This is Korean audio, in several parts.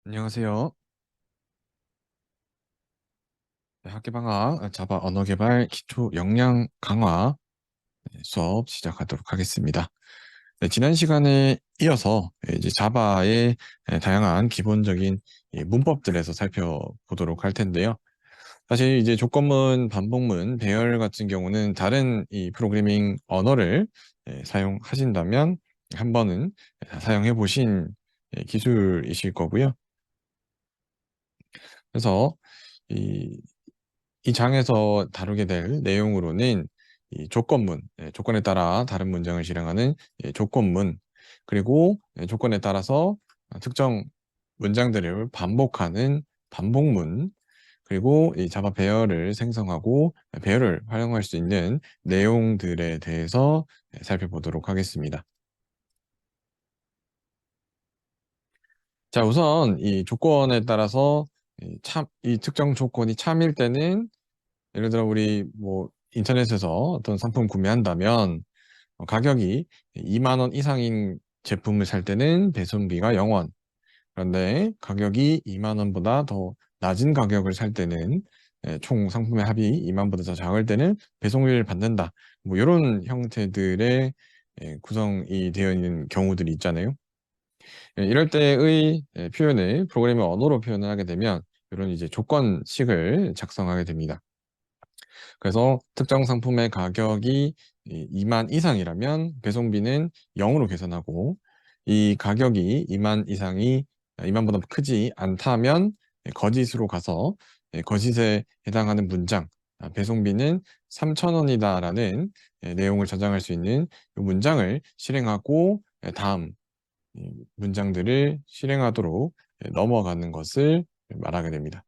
안녕하세요. 네, 학기방학 자바 언어 개발 기초 역량 강화 수업 시작하도록 하겠습니다. 네, 지난 시간에 이어서 이제 자바의 다양한 기본적인 이 문법들에서 살펴보도록 할 텐데요. 사실 이제 조건문, 반복문, 배열 같은 경우는 다른 이 프로그래밍 언어를 사용하신다면 한 번은 사용해 보신 기술이실 거고요. 그래서 이 이 장에서 다루게 될 내용으로는 이 조건문, 조건에 따라 다른 문장을 실행하는 조건문, 그리고 조건에 따라서 특정 문장들을 반복하는 반복문, 그리고 이 자바 배열을 생성하고 배열을 활용할 수 있는 내용들에 대해서 살펴보도록 하겠습니다. 자, 우선 이 조건에 따라서 이 특정 조건이 참일 때는, 예를 들어 우리 뭐 인터넷에서 어떤 상품 구매한다면 가격이 2만 원 이상인 제품을 살 때는 배송비가 0원. 그런데 가격이 2만 원보다 더 낮은 가격을 살 때는 총 상품의 합이 2만 보다 더 작을 때는 배송료를 받는다. 뭐 이런 형태들의 구성이 되어 있는 경우들이 있잖아요. 이럴 때의 표현을 프로그래밍 언어로 표현을 하게 되면 이런 이제 조건식을 작성하게 됩니다. 그래서 특정 상품의 가격이 2만 이상이라면 배송비는 0으로 계산하고, 이 가격이 2만 이상이 2만보다 크지 않다면 거짓으로 가서 거짓에 해당하는 문장, 배송비는 3,000원이다라는 내용을 저장할 수 있는 이 문장을 실행하고 다음 문장들을 실행하도록 넘어가는 것을 말하게 됩니다.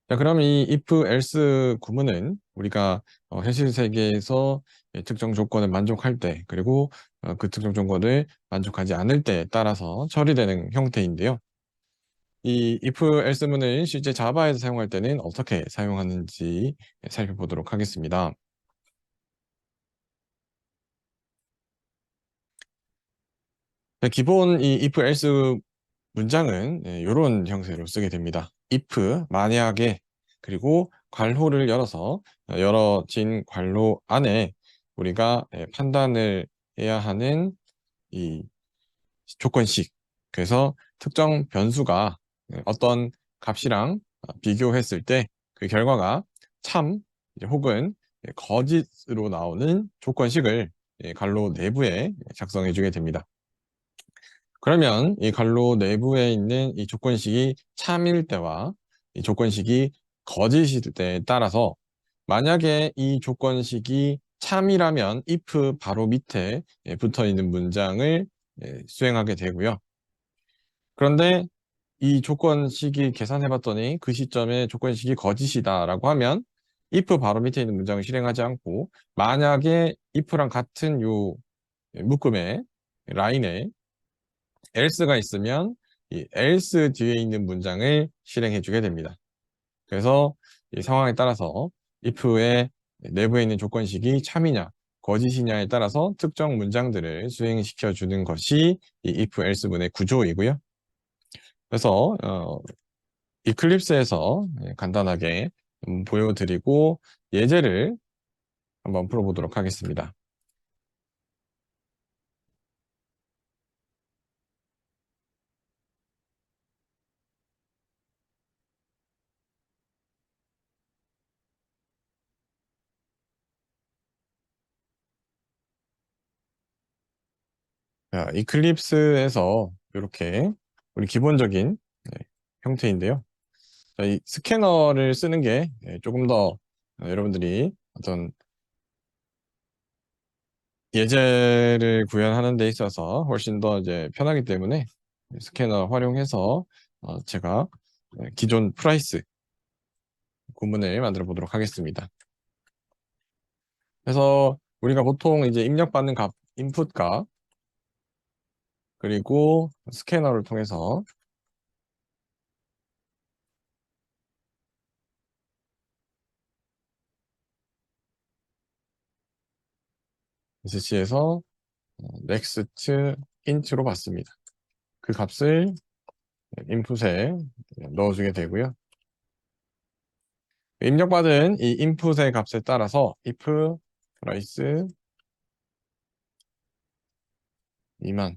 자, 그럼 이 if, else 구문은 우리가 현실 세계에서 특정 조건을 만족할 때, 그리고 그 특정 조건을 만족하지 않을 때에 따라서 처리되는 형태인데요. 이 if, else문을 실제 자바에서 사용할 때는 어떻게 사용하는지 살펴보도록 하겠습니다. 네, 기본 이 if, else 문장은 이런 형태로 쓰게 됩니다. if, 만약에, 그리고 괄호를 열어서 열어진 괄호 안에 우리가 판단을 해야 하는 이 조건식. 그래서 특정 변수가 어떤 값이랑 비교했을 때 그 결과가 참 이제 혹은 거짓으로 나오는 조건식을 괄호 내부에 작성해 주게 됩니다. 그러면 이 괄호 내부에 있는 이 조건식이 참일 때와 이 조건식이 거짓일 때에 따라서, 만약에 이 조건식이 참이라면 if 바로 밑에 붙어 있는 문장을 수행하게 되고요. 그런데 이 조건식이 계산해 봤더니 그 시점에 조건식이 거짓이다라고 하면 if 바로 밑에 있는 문장을 실행하지 않고, 만약에 if랑 같은 요 묶음의 라인에 else가 있으면 이 else 뒤에 있는 문장을 실행해 주게 됩니다. 그래서 이 상황에 따라서 if의 내부에 있는 조건식이 참이냐 거짓이냐에 따라서 특정 문장들을 수행시켜 주는 것이 이 if else문의 구조이고요. 그래서 이클립스에서 간단하게 보여드리고 예제를 한번 풀어보도록 하겠습니다. 자, 이클립스에서 이렇게 우리 기본적인 형태인데요. 자, 이 스캐너를 쓰는 게 조금 더 여러분들이 어떤 예제를 구현하는 데 있어서 훨씬 더 이제 편하기 때문에 스캐너 활용해서 제가 기존 프라이스 구문을 만들어 보도록 하겠습니다. 그래서 우리가 보통 이제 입력받는 값, 인풋 값, 그리고 스캐너를 통해서 sC에서 next int로 받습니다. 그 값을 인풋에 넣어주게 되고요. 입력받은 이 인풋의 값에 따라서 if price 2만,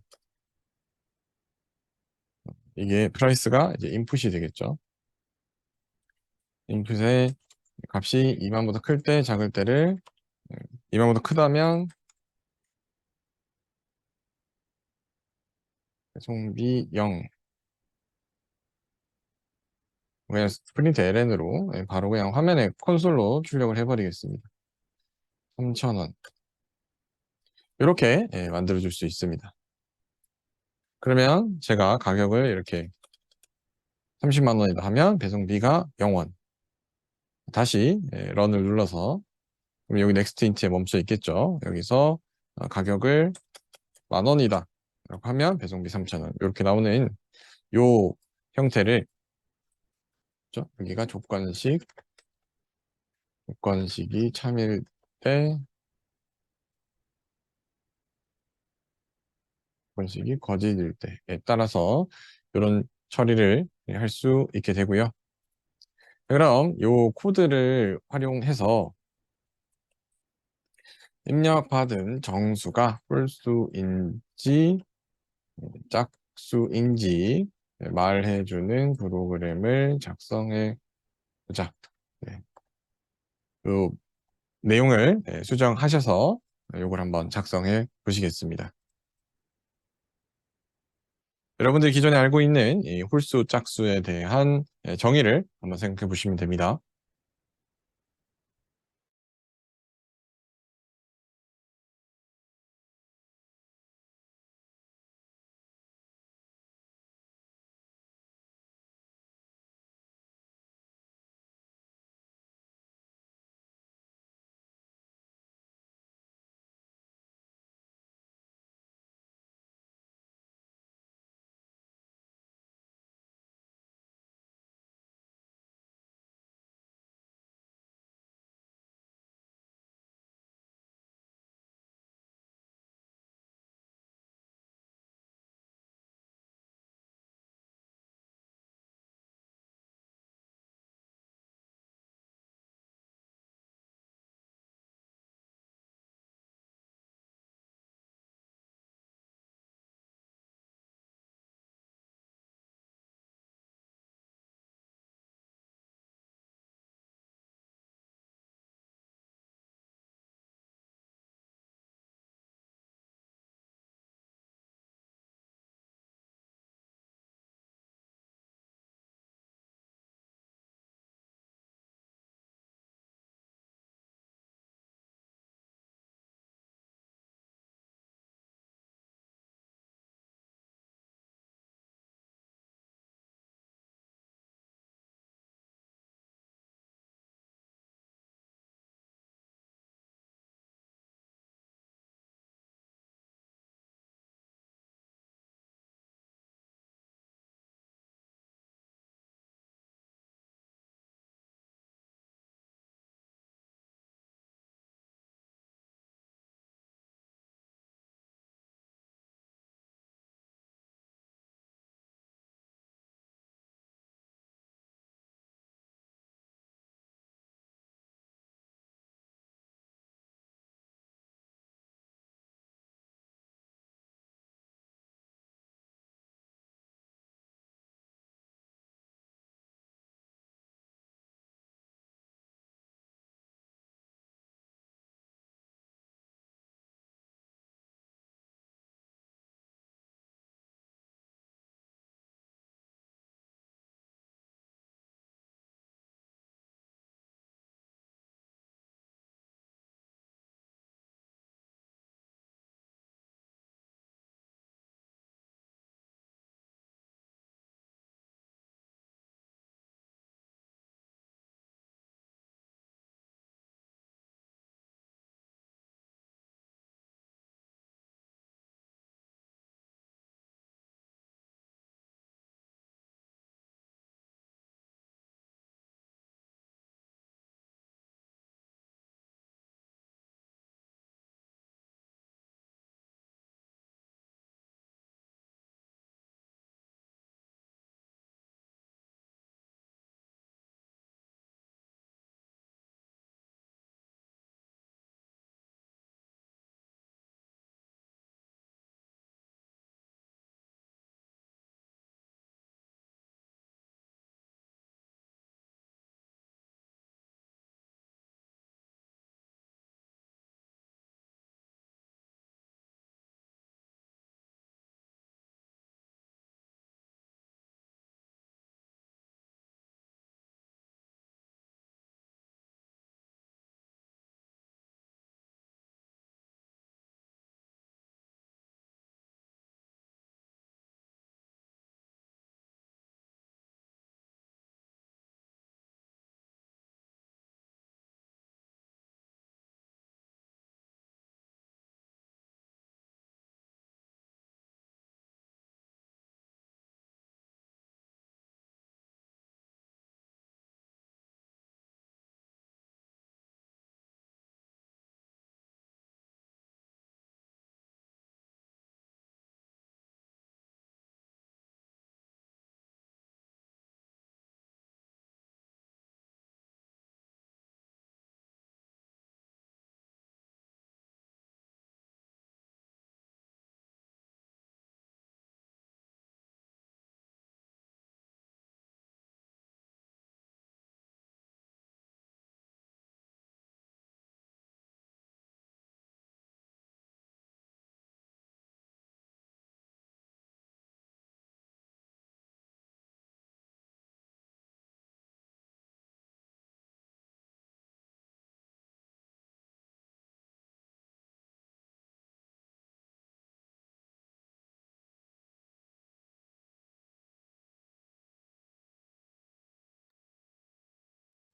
이게 프라이스가 이제 인풋이 되겠죠. 인풋의 값이 2만보다 클 때, 작을 때를 2만보다 크다면 배송비 0, 그냥 프린트 ln으로 바로 그냥 화면에 콘솔로 출력을 해버리겠습니다. 3,000원. 이렇게 만들어줄 수 있습니다. 그러면 제가 가격을 이렇게 30만 원이다 하면 배송비가 0원. 다시 런을 눌러서, 그럼 여기 넥스트 인트에 멈춰 있겠죠. 여기서 가격을 10,000원이다 라고 하면 배송비 3,000원. 이렇게 나오는 요 형태를, 그죠? 여기가 조건식이 참일 때, 조건식이 거짓일 때에 따라서 이런 처리를 할 수 있게 되고요. 그럼 요 코드를 활용해서 입력받은 정수가 홀수인지 짝수인지 말해주는 프로그램을 작성해 보자. 네. 그 내용을 수정하셔서 요걸 한번 작성해 보시겠습니다. 여러분들이 기존에 알고 있는 이 홀수, 짝수에 대한 정의를 한번 생각해 보시면 됩니다.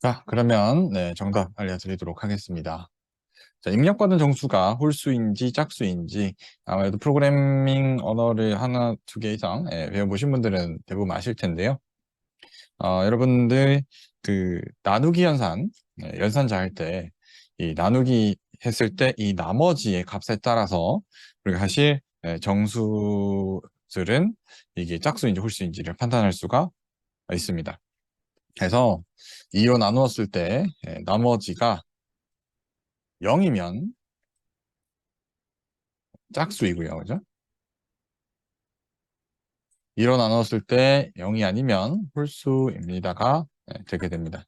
자, 그러면 네, 정답 알려드리도록 하겠습니다. 자, 입력받은 정수가 홀수인지 짝수인지 아무래도 프로그래밍 언어를 하나, 두 개 이상 배워보신 분들은 대부분 아실 텐데요. 여러분들 그 나누기 연산, 연산자 할 때 이 나누기 했을 때 이 나머지의 값에 따라서 우리가 사실 정수들은 이게 짝수인지 홀수인지를 판단할 수가 있습니다. 그래서 2로 나누었을 때 나머지가 0이면 짝수이고요. 그죠? 2로 나눴을 때 0이 아니면 홀수입니다가 되게 됩니다.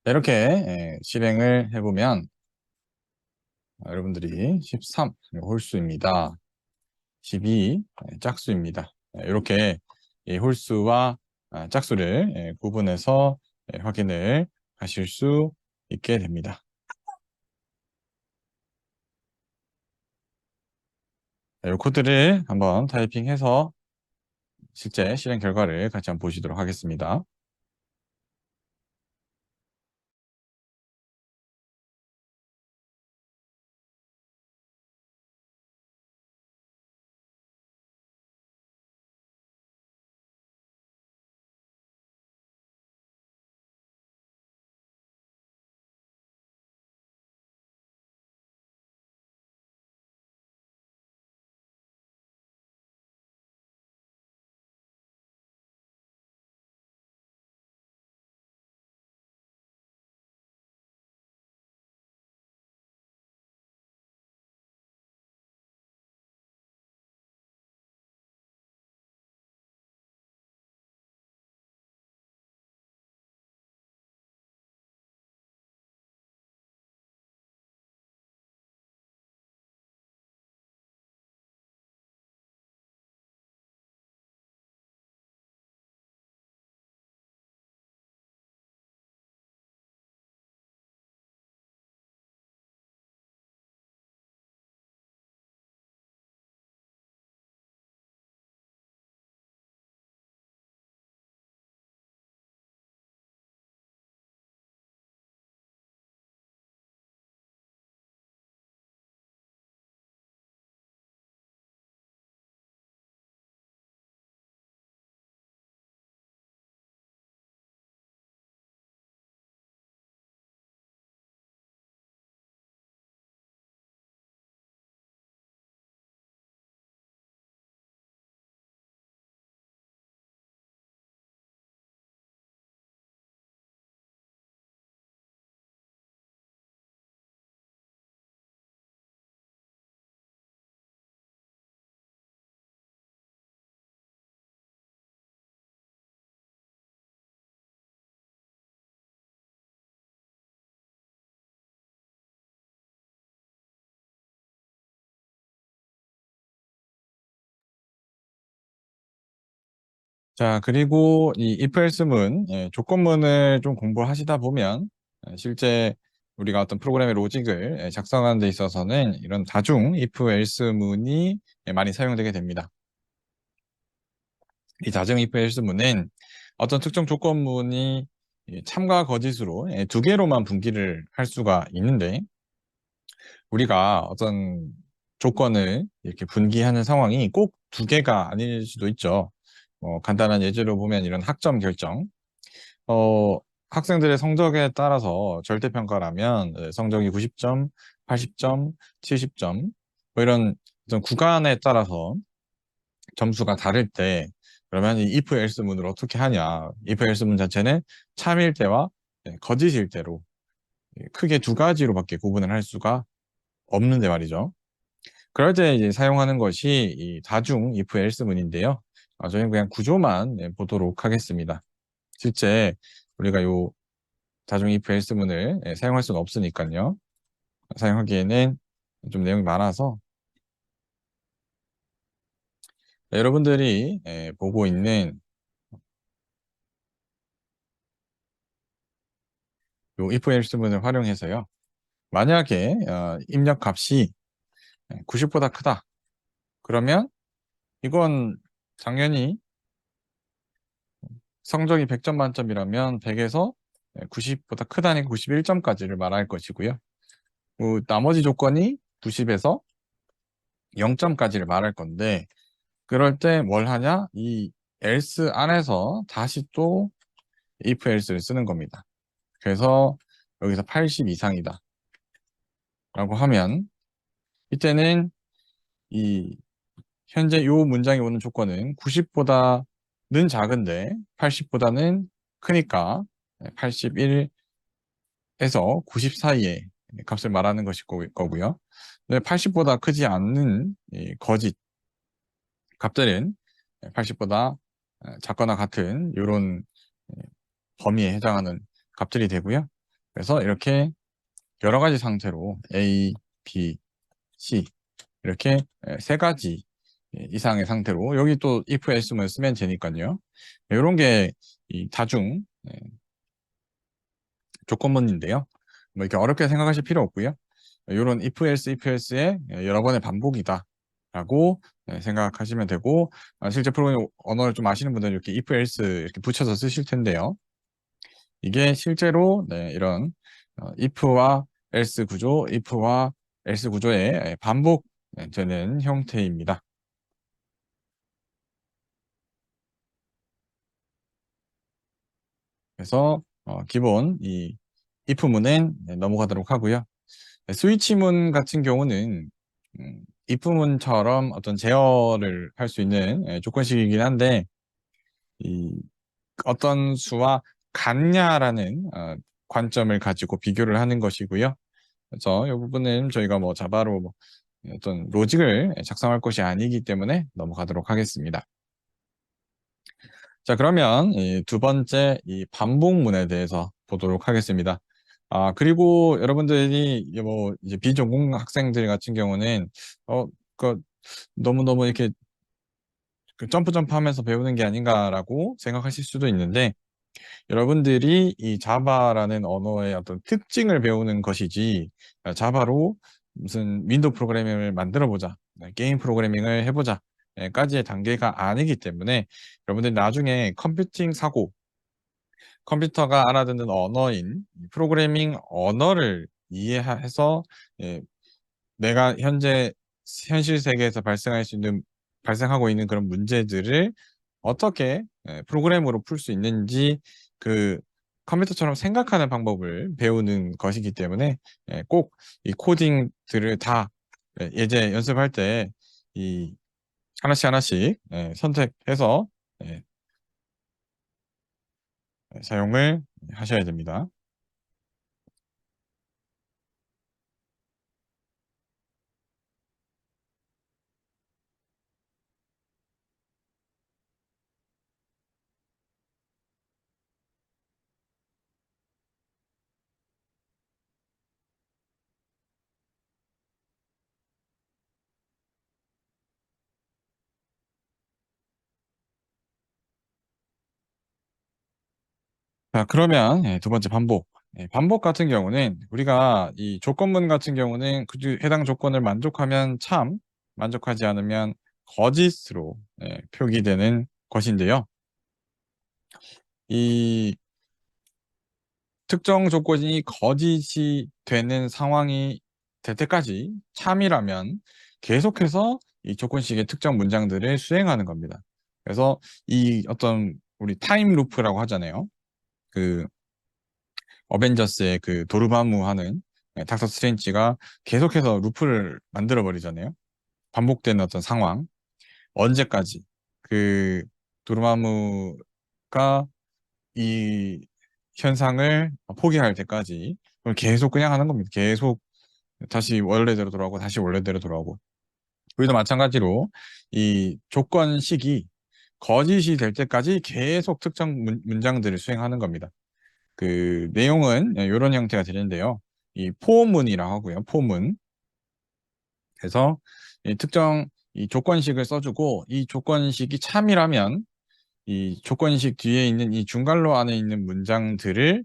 이렇게 실행을 해보면 여러분들이 13 홀수입니다. 12 짝수입니다. 이렇게 이 홀수와 짝수를 구분해서 확인을 하실 수 있게 됩니다. 이 코드를 한번 타이핑해서 실제 실행 결과를 같이 한번 보시도록 하겠습니다. 자, 그리고 이 if else문, 조건문을 좀 공부하시다 보면 실제 우리가 어떤 프로그램의 로직을 작성하는 데 있어서는 이런 다중 if else문이 많이 사용되게 됩니다. 이 다중 if else문은 어떤 특정 조건문이 참과 거짓으로 두 개로만 분기를 할 수가 있는데 우리가 어떤 조건을 이렇게 분기하는 상황이 꼭 두 개가 아닐 수도 있죠. 간단한 예제로 보면 이런 학점 결정. 어, 학생들의 성적에 따라서 절대평가라면 성적이 90점, 80점, 70점, 뭐 이런 어떤 구간에 따라서 점수가 다를 때, 그러면 이 if else 문을 어떻게 하냐. if else 문 자체는 참일 때와 거짓일 때로 크게 두 가지로밖에 구분을 할 수가 없는데 말이죠. 그럴 때 이제 사용하는 것이 이 다중 if else 문인데요. 저희는 그냥 구조만 보도록 하겠습니다. 실제 우리가 요 다중 if else 문을 사용할 수는 없으니까요. 사용하기에는 좀 내용이 많아서 여러분들이 보고 있는 요 if else 문을 활용해서요. 만약에 입력 값이 90보다 크다. 그러면 이건 당연히 성적이 100점 만점이라면 100에서 90보다 크다니까 91점까지를 말할 것이고요. 나머지 조건이 90에서 0점까지를 말할 건데, 그럴 때 뭘 하냐? 이 else 안에서 다시 또 if else를 쓰는 겁니다. 그래서 여기서 80 이상이다 라고 하면, 이때는 이 현재 요 문장에 오는 조건은 90보다는 작은데 80보다는 크니까 81에서 90 사이의 값을 말하는 것일 거고요. 80보다 크지 않는 이 거짓 값들은 80보다 작거나 같은 이런 범위에 해당하는 값들이 되고요. 그래서 이렇게 여러 가지 상태로 A, B, C 이렇게 세 가지 이상의 상태로 여기 또 if else만 쓰면 되니까요. 이런 게 이 다중 조건문인데요. 뭐 이렇게 어렵게 생각하실 필요 없고요. 이런 if else의 여러 번의 반복이다 라고 생각하시면 되고, 실제 프로그래밍 언어를 좀 아시는 분들은 이렇게 if else 이렇게 붙여서 쓰실 텐데요. 이게 실제로 이런 if와 else 구조, if와 else 구조의 반복되는 형태입니다. 그래서 기본 이 if문은 넘어가도록 하고요. 스위치문 같은 경우는 if문처럼 어떤 제어를 할 수 있는 조건식이긴 한데, 이 어떤 수와 같냐라는 관점을 가지고 비교를 하는 것이고요. 그래서 이 부분은 저희가 뭐 자바로 뭐 어떤 로직을 작성할 것이 아니기 때문에 넘어가도록 하겠습니다. 자, 그러면 이두 번째 이 반복문에 대해서 보도록 하겠습니다. 그리고 여러분들이 뭐 이제 비전공 학생들 같은 경우는 그 너무너무 이렇게 그 점프 하면서 배우는 게 아닌가라고 생각하실 수도 있는데, 여러분들이 이 자바라는 언어의 어떤 특징을 배우는 것이지, 자바로 무슨 윈도우 프로그래밍을 만들어 보자, 게임 프로그래밍을 해보자, 까지의 단계가 아니기 때문에 여러분들 나중에 컴퓨팅 사고, 컴퓨터가 알아듣는 언어인 프로그래밍 언어를 이해해서 내가 현실 세계에서 발생하고 있는 그런 문제들을 어떻게 프로그램으로 풀 수 있는지 그 컴퓨터처럼 생각하는 방법을 배우는 것이기 때문에 꼭 이 코딩들을 다 예제 연습할 때 이 하나씩 하나씩 선택해서 예, 사용을 하셔야 됩니다. 자, 그러면 두 번째 반복. 반복 같은 경우는 우리가 이 조건문 같은 경우는 그 해당 조건을 만족하면 참, 만족하지 않으면 거짓으로 표기되는 것인데요. 이 특정 조건이 거짓이 되는 상황이 될 때까지 참이라면 계속해서 이 조건식의 특정 문장들을 수행하는 겁니다. 그래서 이 어떤 우리 타임 루프라고 하잖아요. 그 어벤져스의 그 도르마무 하는 닥터 스트레인지가 계속해서 루프를 만들어 버리잖아요. 반복되는 어떤 상황. 언제까지 그 도르마무가 이 현상을 포기할 때까지 그걸 계속 그냥 하는 겁니다. 계속 다시 원래대로 돌아오고 다시 원래대로 돌아오고. 우리도 마찬가지로 이 조건식이 거짓이 될 때까지 계속 특정 문장들을 수행하는 겁니다. 그 내용은 이런 형태가 되는데요. 이 포문이라고 하고요. 포문. 그래서 이 특정 이 조건식을 써주고 이 조건식이 참이라면 이 조건식 뒤에 있는 이 중괄호 안에 있는 문장들을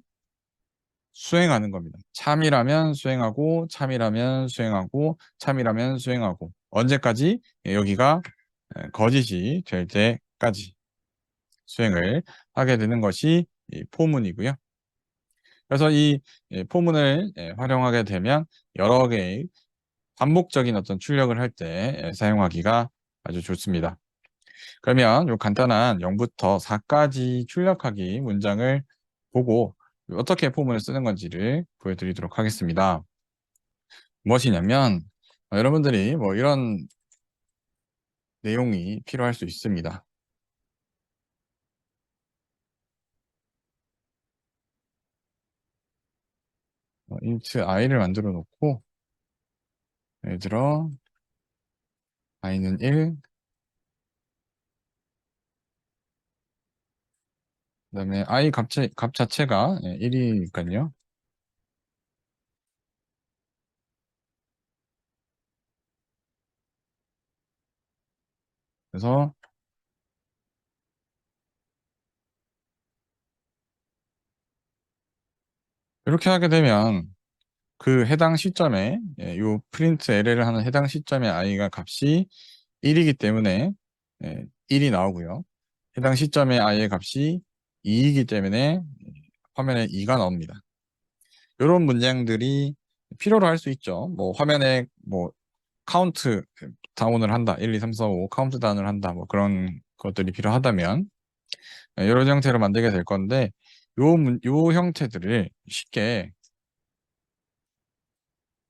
수행하는 겁니다. 참이라면 수행하고 참이라면 수행하고 참이라면 수행하고 언제까지? 여기가 거짓이 될 때까지 수행을 하게 되는 것이 이 포문이고요. 그래서 이 포문을 활용하게 되면 여러 개의 반복적인 어떤 출력을 할 때 사용하기가 아주 좋습니다. 그러면 요 간단한 0부터 4까지 출력하기 문장을 보고 어떻게 포문을 쓰는 건지를 보여드리도록 하겠습니다. 무엇이냐면 여러분들이 뭐 이런 내용이 필요할 수 있습니다. int i를 만들어 놓고 예를 들어 i는 1, 그다음에 i 값 자체가 1이니까요. 그래서 이렇게 하게 되면 그 해당 시점에 요 프린트 LL을 하는 해당 시점에 i가 값이 1이기 때문에 1이 나오고요. 해당 시점에 i의 값이 2이기 때문에 화면에 2가 나옵니다. 이런 문장들이 필요로 할 수 있죠. 뭐 화면에 뭐 카운트 다운을 한다. 1, 2, 3, 4, 5 카운트 다운을 한다. 뭐 그런 것들이 필요하다면 이런 형태로 만들게 될 건데 요 형태들을 쉽게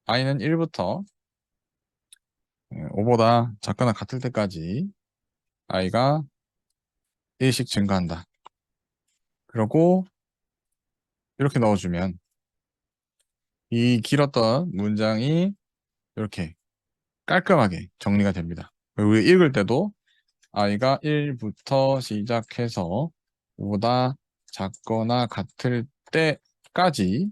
i는 1부터 5보다 작거나 같을 때까지 i가 1씩 증가한다. 그리고 이렇게 넣어주면 이 길었던 문장이 이렇게 깔끔하게 정리가 됩니다. 그리고 읽을 때도 i가 1부터 시작해서 5보다 작거나 같을 때까지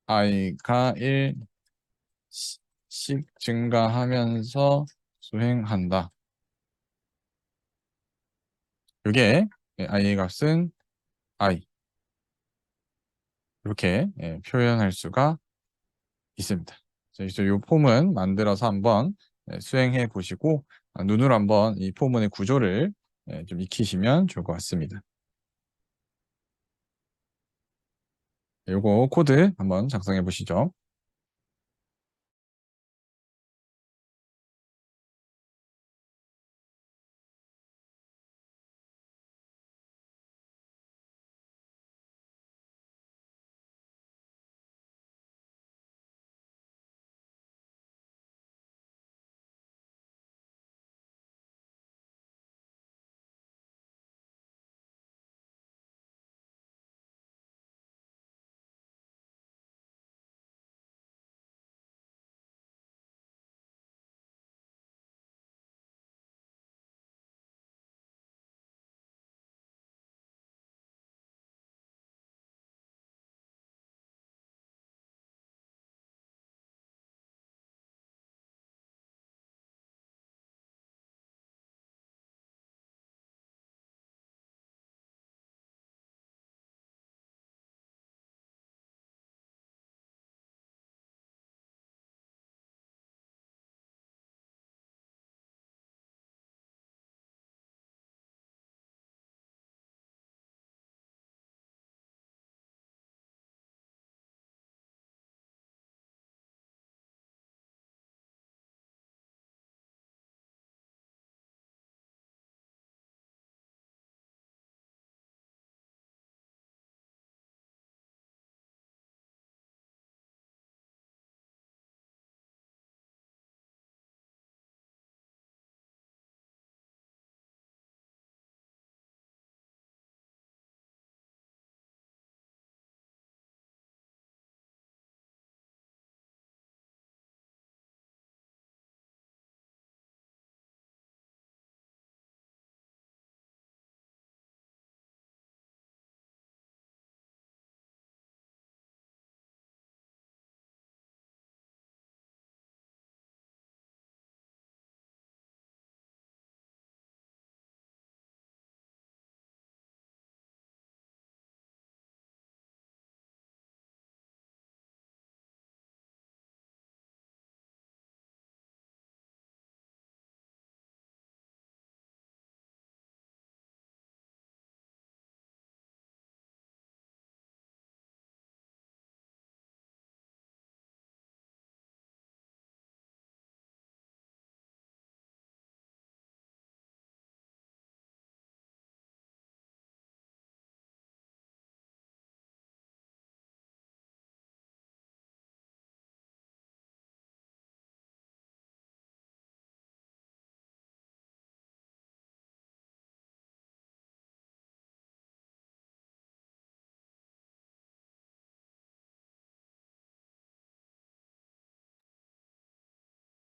i가 1씩 증가하면서 수행한다. 이게 i의 값은 i 이렇게 표현할 수가 있습니다. 그래서 이 폼은 만들어서 한번 수행해 보시고 눈으로 한번 이 포문의 구조를 좀 익히시면 좋을 것 같습니다. 요거 코드 한번 작성해 보시죠.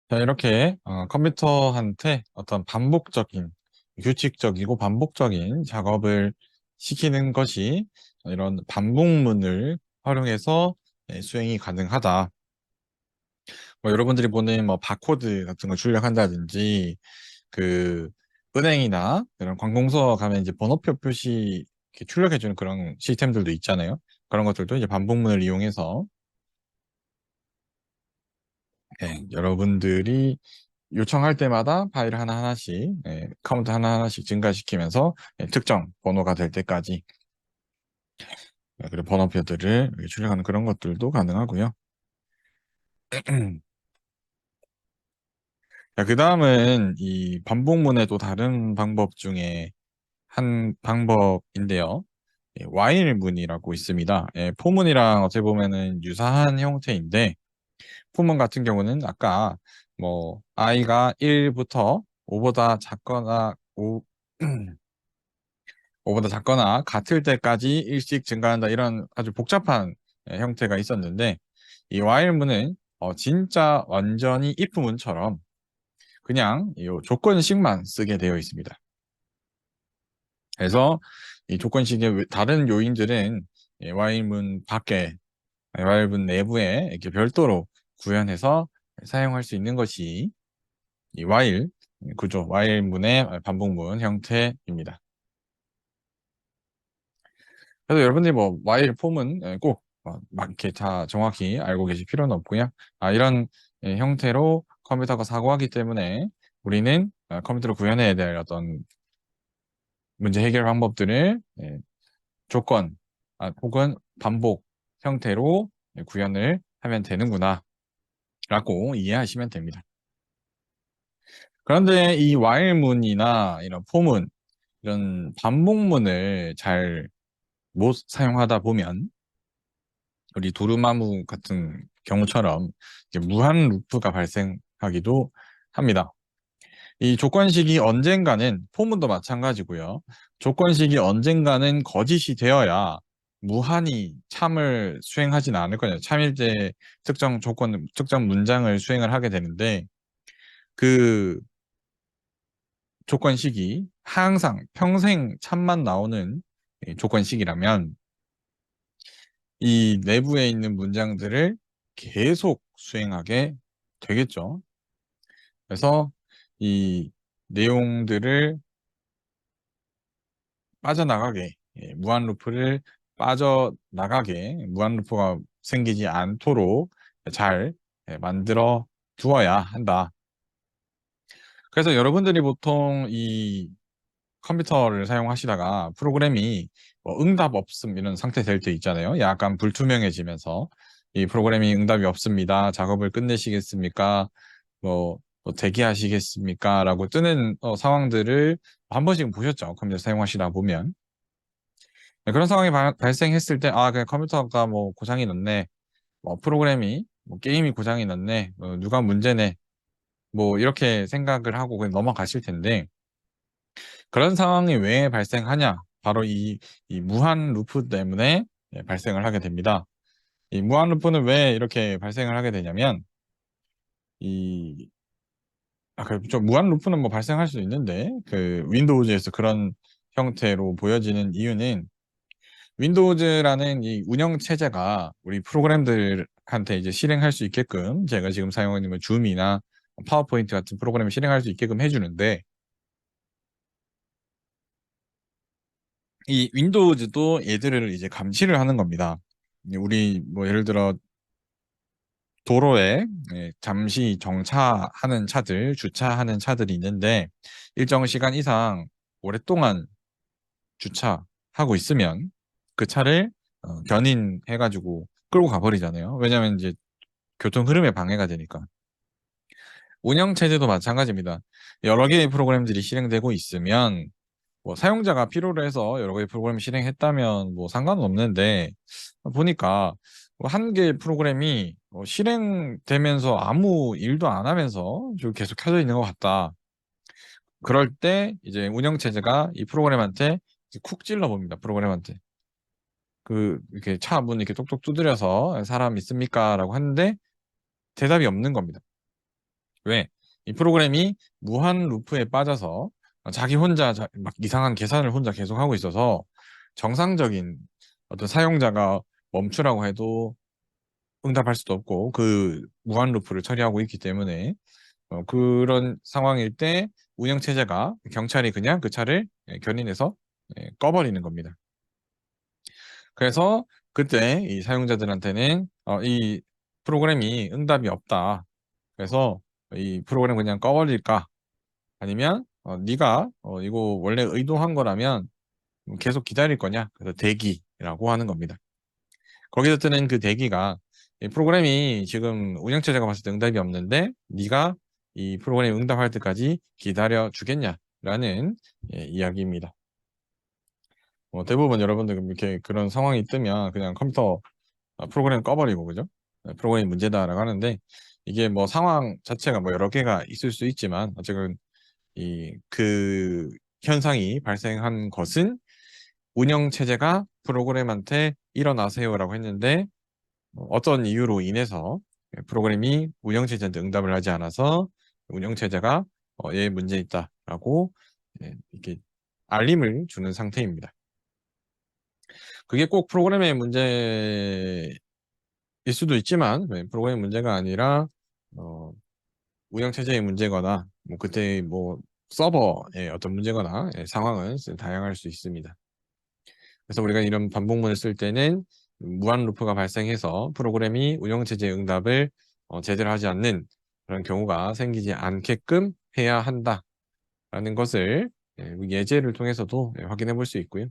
자, 이렇게 컴퓨터한테 어떤 반복적인, 규칙적이고 반복적인 작업을 시키는 것이 이런 반복문을 활용해서 수행이 가능하다. 뭐 여러분들이 보는 뭐 바코드 같은 걸 출력한다든지 그 은행이나 이런 관공서 가면 이제 번호표 표시 이렇게 출력해주는 그런 시스템들도 있잖아요. 그런 것들도 이제 반복문을 이용해서 여러분들이 요청할 때마다 파일 하나하나씩, 카운트 하나하나씩 증가시키면서 특정 번호가 될 때까지 그리고 번호표들을 이렇게 출력하는 그런 것들도 가능하고요. 자, 그 다음은 이 반복문의 또 다른 방법 중에 한 방법인데요. 와일문이라고 있습니다. 포문이랑 어떻게 보면은 유사한 형태인데, 포문 같은 경우는 아까 뭐 i가 1부터 5보다 작거나 5보다 작거나 같을 때까지 일씩 증가한다 이런 아주 복잡한 형태가 있었는데 이 while문은 진짜 완전히 if문처럼 그냥 이 조건식만 쓰게 되어 있습니다. 그래서 이 조건식의 다른 요인들은 while문 밖에 while문 내부에 이렇게 별도로 구현해서 사용할 수 있는 것이 이 while 구조, while문의 반복문 형태입니다. 그래서 여러분들이 뭐 while 폼은 꼭막 이렇게 다 정확히 알고 계실 필요는 없고요. 이런 형태로 컴퓨터가 사고하기 때문에 우리는 컴퓨터로 구현해야 될 어떤 문제 해결 방법들을 조건 혹은 반복 형태로 구현을 하면 되는구나 라고 이해하시면 됩니다. 그런데 이 while문이나 이런 폼은 이런 반복문을 잘 못 사용하다 보면 우리 도루마무 같은 경우처럼 이제 무한 루프가 발생하기도 합니다. 이 조건식이 언젠가는 포문도 마찬가지고요. 조건식이 언젠가는 거짓이 되어야 무한히 참을 수행하지는 않을 거예요. 참일 때 특정 조건, 특정 문장을 수행을 하게 되는데 그 조건식이 항상 평생 참만 나오는 조건식이라면 이 내부에 있는 문장들을 계속 수행하게 되겠죠. 그래서 이 내용들을 빠져나가게, 무한 루프를 빠져나가게, 무한 루프가 생기지 않도록 잘 만들어 두어야 한다. 그래서 여러분들이 보통 이 컴퓨터를 사용하시다가 프로그램이 뭐 응답 없음 이런 상태 될 때 있잖아요. 약간 불투명해지면서 이 프로그램이 응답이 없습니다. 작업을 끝내시겠습니까? 뭐 대기하시겠습니까? 라고 뜨는 상황들을 한 번씩 보셨죠. 컴퓨터 사용하시다 보면. 네, 그런 상황이 발생했을 때, 그냥 컴퓨터가 뭐 고장이 났네. 뭐 프로그램이, 뭐 게임이 고장이 났네. 누가 문제네. 뭐 이렇게 생각을 하고 그냥 넘어가실 텐데, 그런 상황이 왜 발생하냐? 바로 이 무한 루프 때문에 발생을 하게 됩니다. 이 무한 루프는 왜 이렇게 발생을 하게 되냐면, 이, 그렇죠. 무한 루프는 뭐 발생할 수 있는데, 그 윈도우즈에서 그런 형태로 보여지는 이유는 윈도우즈라는 이 운영 체제가 우리 프로그램들한테 이제 실행할 수 있게끔 제가 지금 사용하고 있는 뭐 줌이나 파워포인트 같은 프로그램을 실행할 수 있게끔 해주는데 이 윈도우즈도 얘들을 이제 감시를 하는 겁니다. 우리 뭐 예를 들어 도로에 잠시 정차하는 차들, 주차하는 차들이 있는데 일정 시간 이상 오랫동안 주차하고 있으면 그 차를 견인해가지고 끌고 가버리잖아요. 왜냐면 이제 교통 흐름에 방해가 되니까. 운영 체제도 마찬가지입니다. 여러 개의 프로그램들이 실행되고 있으면 뭐 사용자가 필요로 해서 여러 개의 프로그램을 실행했다면 뭐 상관은 없는데 보니까 뭐한 개의 프로그램이 실행되면서 아무 일도 안 하면서 좀 계속 켜져 있는 것 같다. 그럴 때 이제 운영 체제가 이 프로그램한테 이제 쿡 찔러 봅니다. 프로그램한테. 이렇게 차 문 이렇게 똑똑 두드려서 사람 있습니까? 라고 하는데 대답이 없는 겁니다. 왜? 이 프로그램이 무한 루프에 빠져서 자기 혼자 막 이상한 계산을 혼자 계속 하고 있어서 정상적인 어떤 사용자가 멈추라고 해도 응답할 수도 없고 그 무한 루프를 처리하고 있기 때문에 그런 상황일 때 운영체제가 경찰이 그냥 그 차를 견인해서 꺼버리는 겁니다. 그래서 그때 이 사용자들한테는 이 프로그램이 응답이 없다. 그래서 이 프로그램 그냥 꺼버릴까? 아니면 네가 이거 원래 의도한 거라면 계속 기다릴 거냐? 그래서 대기라고 하는 겁니다. 거기서 뜨는 그 대기가 이 프로그램이 지금 운영체제가 봤을 때 응답이 없는데 네가 이 프로그램 응답할 때까지 기다려 주겠냐라는 이야기입니다. 대부분 여러분들 이렇게 그런 상황이 뜨면 그냥 컴퓨터 프로그램 꺼버리고 그죠? 프로그램이 문제다라고 하는데 이게 뭐 상황 자체가 뭐 여러 개가 있을 수 있지만 어쨌든 이 그 현상이 발생한 것은 운영 체제가 프로그램한테 일어나세요라고 했는데 어떤 이유로 인해서 프로그램이 운영 체제한테 응답을 하지 않아서 운영 체제가 얘 문제 있다라고 이렇게 알림을 주는 상태입니다. 그게 꼭 프로그램의 문제일 수도 있지만 프로그램 문제가 아니라 어, 운영 체제의 문제거나 뭐 그때 뭐 서버의 어떤 문제거나 상황은 다양할 수 있습니다. 그래서 우리가 이런 반복문을 쓸 때는 무한 루프가 발생해서 프로그램이 운영 체제의 응답을 제대로 하지 않는 그런 경우가 생기지 않게끔 해야 한다라는 것을 예제를 통해서도 확인해 볼 수 있고요.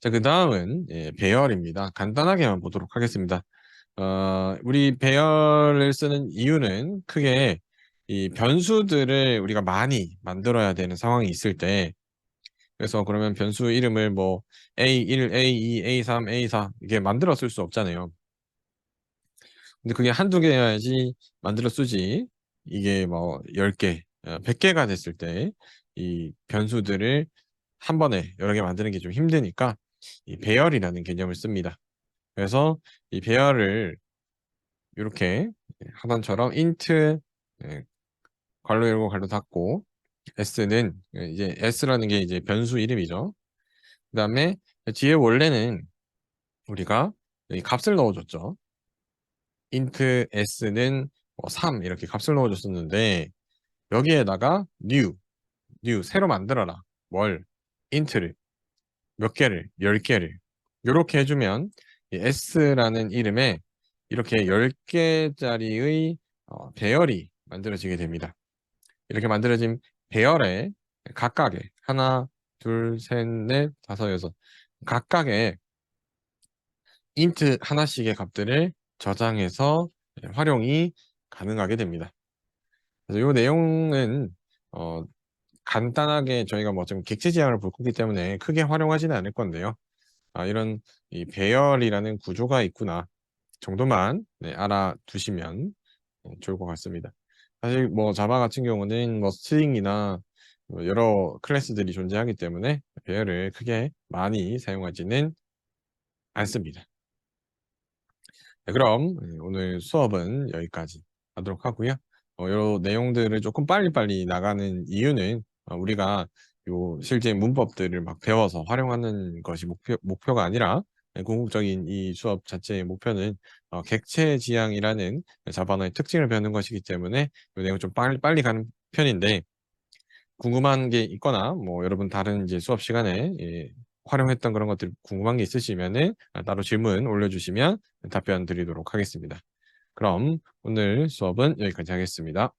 자, 그 다음은 배열입니다. 간단하게만 보도록 하겠습니다. 우리 배열을 쓰는 이유는 크게 이 변수들을 우리가 많이 만들어야 되는 상황이 있을 때, 그래서 그러면 변수 이름을 뭐 A1, A2, A3, A4 이게 만들어 쓸 수 없잖아요. 근데 그게 한두 개여야지 만들어 쓰지. 이게 뭐 10개, 100개가 됐을 때 이 변수들을 한 번에 여러 개 만드는 게 좀 힘드니까 이 배열이라는 개념을 씁니다. 그래서 이 배열을 이렇게 하단처럼 int 괄호 열고 괄호 닫고 s는 이제 s라는 게 이제 변수 이름이죠. 그다음에 뒤에 원래는 우리가 이 값을 넣어줬죠. int s는 3 이렇게 값을 넣어줬었는데 여기에다가 new 새로 만들어라. 뭘 int를 몇 개를 10개를 이렇게 해주면 이 s라는 이름에 이렇게 10개짜리의 배열이 만들어지게 됩니다. 이렇게 만들어진 배열에 각각의 하나, 둘, 셋, 넷, 다섯, 여섯 각각의 int 하나씩의 값들을 저장해서 활용이 가능하게 됩니다. 그래서 이 내용은 어, 간단하게 저희가 뭐 좀 객체 지향을 볼 거기 때문에 크게 활용하지는 않을 건데요. 이런 이 배열이라는 구조가 있구나 정도만 알아두시면 좋을 것 같습니다. 사실 뭐 자바 같은 경우는 뭐 스트링이나 뭐 여러 클래스들이 존재하기 때문에 배열을 크게 많이 사용하지는 않습니다. 네, 그럼 오늘 수업은 여기까지 하도록 하고요. 이 내용들을 조금 빨리빨리 나가는 이유는 우리가 요 실제 문법들을 막 배워서 활용하는 것이 목표가 아니라 궁극적인 이 수업 자체의 목표는 객체 지향이라는 자바나의 특징을 배우는 것이기 때문에 이 내용 좀 빨리 가는 편인데 궁금한 게 있거나 뭐 여러분 다른 이제 수업 시간에 활용했던 그런 것들 궁금한 게 있으시면은 따로 질문 올려주시면 답변 드리도록 하겠습니다. 그럼 오늘 수업은 여기까지 하겠습니다.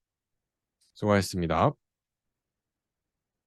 수고하셨습니다.